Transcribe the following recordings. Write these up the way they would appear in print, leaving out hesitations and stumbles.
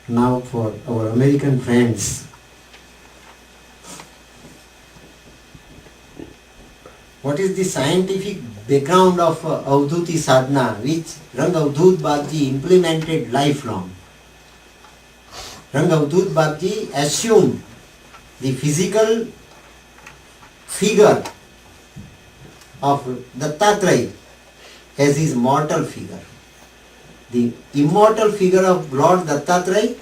Now for our American friends, what is the scientific background of Avdhuti sadhana which Rang Avdhut Babji implemented lifelong? Rang Avdhut Babji assumed the physical figure of Dattatreya as his mortal figure. The immortal figure of Lord Dattatreya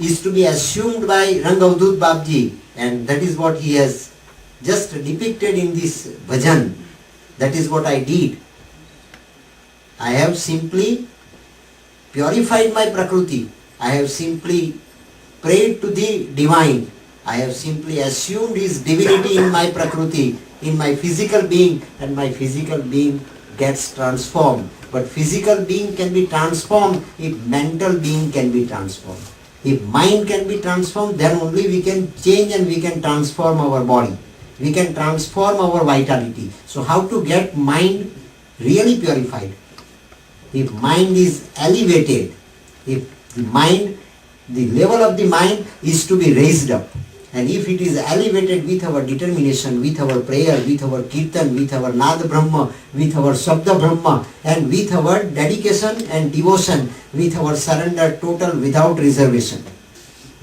is to be assumed by Rang Avdhut Babji, and that is what he has just depicted in this bhajan. That is what I did. I have simply purified my Prakriti. I have simply prayed to the divine. I have simply assumed his divinity in my Prakriti, in my physical being, and my physical being gets transformed. But physical being can be transformed if mental being can be transformed. If mind can be transformed, then only we can change and we can transform our body. We can transform our vitality. So how to get mind really purified? If mind is elevated, if the mind, the level of the mind is to be raised up, and if it is elevated with our determination, with our prayer, with our kirtan, with our Nada Brahma, with our Shabda Brahma, and with our dedication and devotion, with our surrender total without reservation,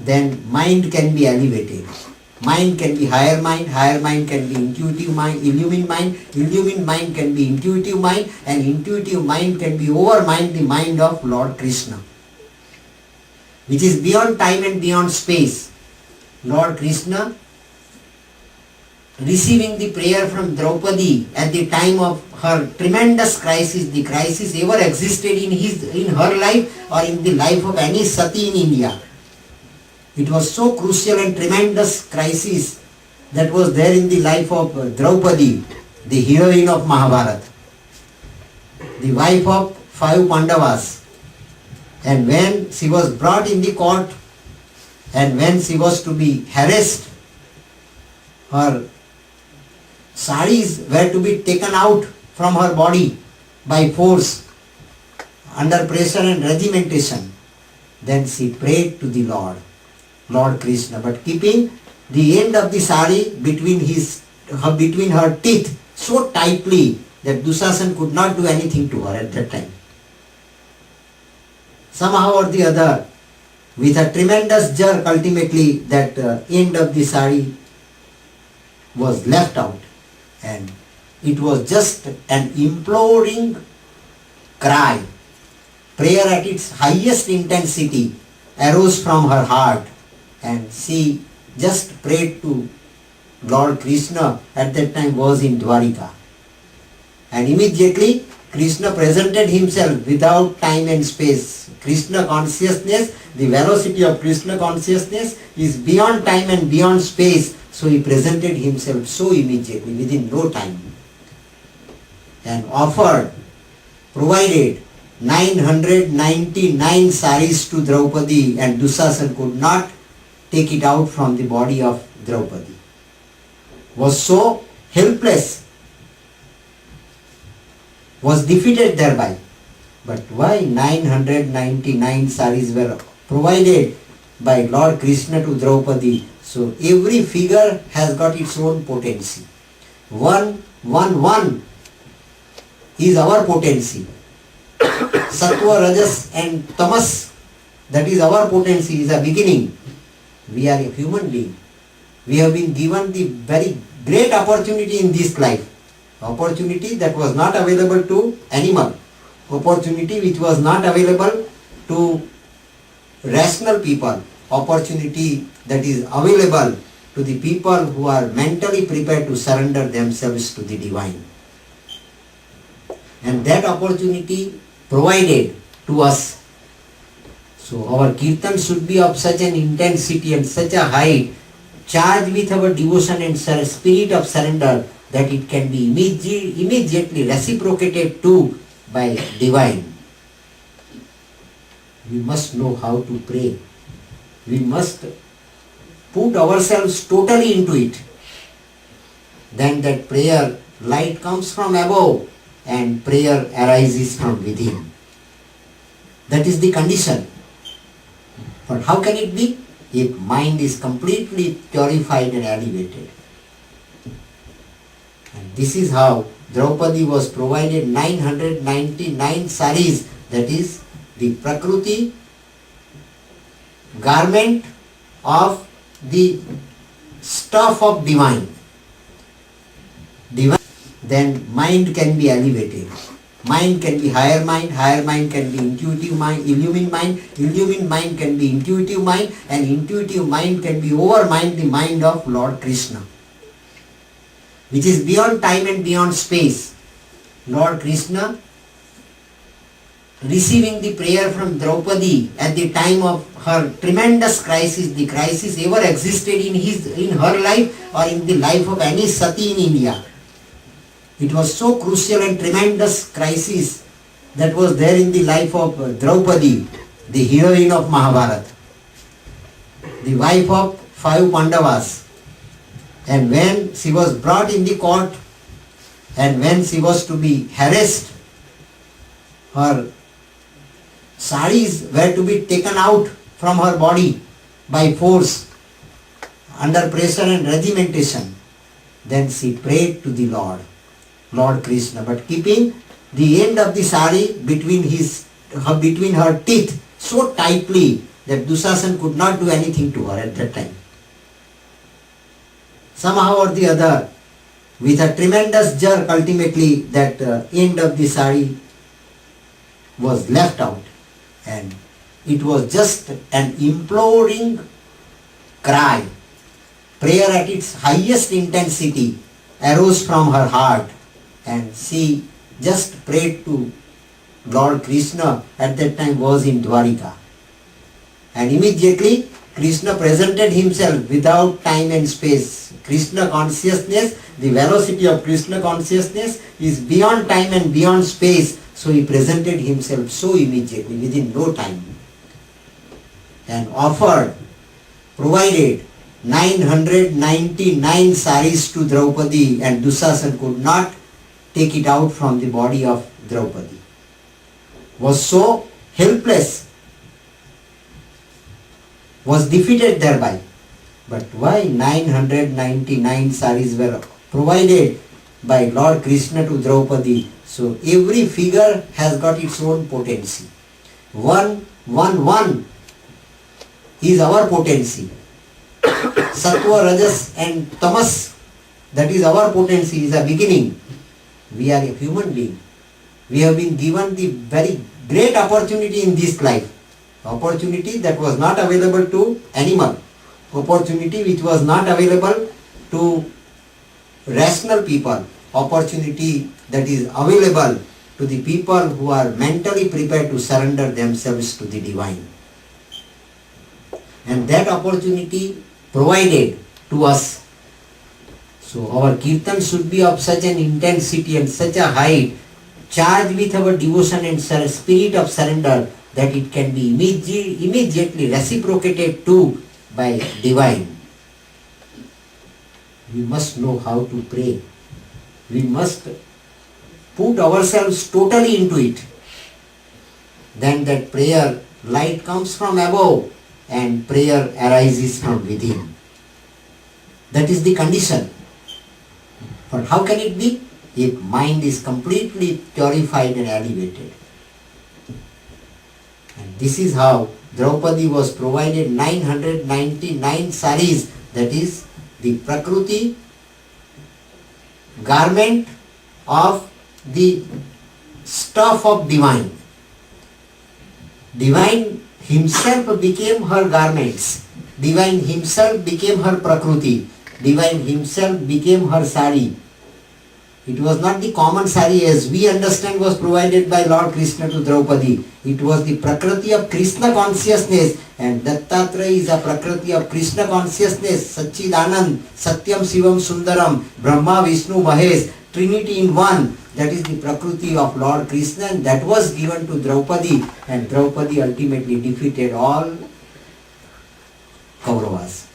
then mind can be elevated. Mind can be higher mind can be intuitive mind, illumined mind can be intuitive mind, and intuitive mind can be over mind, the mind of Lord Krishna, which is beyond time and beyond space. Lord Krishna receiving the prayer from Draupadi at the time of her tremendous crisis, the crisis ever existed in her life or in the life of any sati in India. It was so crucial and tremendous crisis that was there in the life of Draupadi, the heroine of Mahabharata, the wife of 5 Pandavas. And when she was brought in the court, and when she was to be harassed, her saris were to be taken out from her body by force, under pressure and regimentation. Then she prayed to the Lord Krishna, but keeping the end of the sari between her teeth so tightly that Dusasan could not do anything to her at that time. Somehow or the other, with a tremendous jerk, ultimately that end of the sari was left out, and it was just an imploring cry. Prayer at its highest intensity arose from her heart, and she just prayed to Lord Krishna. At that time was in Dwarika, and immediately Krishna presented himself without time and space. Krishna consciousness, the velocity of Krishna consciousness is beyond time and beyond space, so he presented himself so immediately, within no time, and provided 999 saris to Draupadi, and Dusasan could not take it out from the body of Draupadi. Was so helpless, was defeated thereby. But why 999 saris were provided by Lord Krishna to Draupadi? So every figure has got its own potency. 111 is our potency. Sattva, Rajas and Tamas, that is our potency, is a beginning. We are a human being. We have been given the very great opportunity in this life. Opportunity that was not available to animal. Opportunity which was not available to rational people. Opportunity that is available to the people who are mentally prepared to surrender themselves to the divine. And that opportunity provided to us. So our kirtan should be of such an intensity and such a height, charged with our devotion and spirit of surrender, that it can be immediately reciprocated to by divine. We must know how to pray. We must put ourselves totally into it. Then that prayer light comes from above and prayer arises from within. That is the condition. But how can it be? If mind is completely purified and elevated. And this is how Draupadi was provided 999 saris, that is the Prakruti garment of the stuff of divine. Then mind can be elevated. Mind can be higher mind can be intuitive mind, illumined mind can be intuitive mind, and intuitive mind can be over mind, the mind of Lord Krishna, which is beyond time and beyond space. Lord Krishna receiving the prayer from Draupadi at the time of her tremendous crisis, the crisis ever existed in her life or in the life of any sati in India. It was so crucial and tremendous crisis that was there in the life of Draupadi, the heroine of Mahabharata, the wife of 5 Pandavas. And when she was brought in the court and when she was to be harassed, her saris were to be taken out from her body by force, under pressure and regimentation. Then she prayed to the Lord Krishna, but keeping the end of the sari between her teeth so tightly that Dusasan could not do anything to her at that time. Somehow or the other, with a tremendous jerk, ultimately that end of the sari was left out, and it was just an imploring cry. Prayer at its highest intensity arose from her heart, and she just prayed to Lord Krishna. At that time was in Dwarika, and immediately Krishna presented himself without time and space. Krishna consciousness, the velocity of Krishna consciousness is beyond time and beyond space, so he presented himself so immediately within no time and provided 999 saris to Draupadi, and Dusasan could not take it out from the body of Draupadi. Was so helpless, was defeated thereby. But why 999 saris were provided by Lord Krishna to Draupadi? So every figure has got its own potency. 111 is our potency. Sattva, Rajas and Tamas, that is our potency, is a beginning. We are a human being. We have been given the very great opportunity in this life. Opportunity that was not available to animal. Opportunity which was not available to rational people. Opportunity that is available to the people who are mentally prepared to surrender themselves to the divine. And that opportunity provided to us. So our kirtan should be of such an intensity and such a height, charged with our devotion and spirit of surrender, that it can be immediately reciprocated to by divine. We must know how to pray. We must put ourselves totally into it. Then that prayer light comes from above and prayer arises from within. That is the condition. But how can it be? If mind is completely purified and elevated. And this is how Draupadi was provided 999 saris, that is the Prakruti garment of the stuff of divine. Divine himself became her garments. Divine himself became her Prakruti. Divine himself became her sari. It was not the common sari as we understand was provided by Lord Krishna to Draupadi. It was the Prakriti of Krishna consciousness, and Dattatreya is a Prakriti of Krishna consciousness, Satchidanand, Satyam Shivam Sundaram, Brahma, Vishnu, Mahesh, Trinity in one. That is the Prakriti of Lord Krishna, and that was given to Draupadi, and Draupadi ultimately defeated all Kauravas.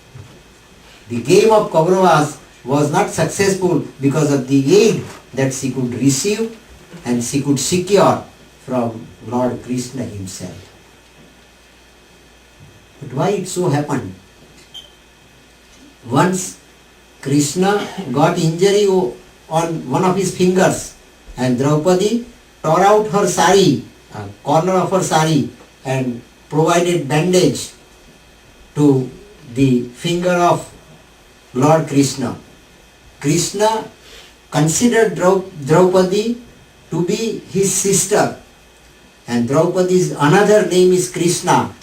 The game of Kauravas was not successful because of the aid that she could receive and she could secure from Lord Krishna himself. But why it so happened? Once Krishna got injury on one of his fingers, and Draupadi tore out her sari, a corner of her sari, and provided bandage to the finger of Lord Krishna. Krishna considered Draupadi to be his sister, and Draupadi's another name is Krishna,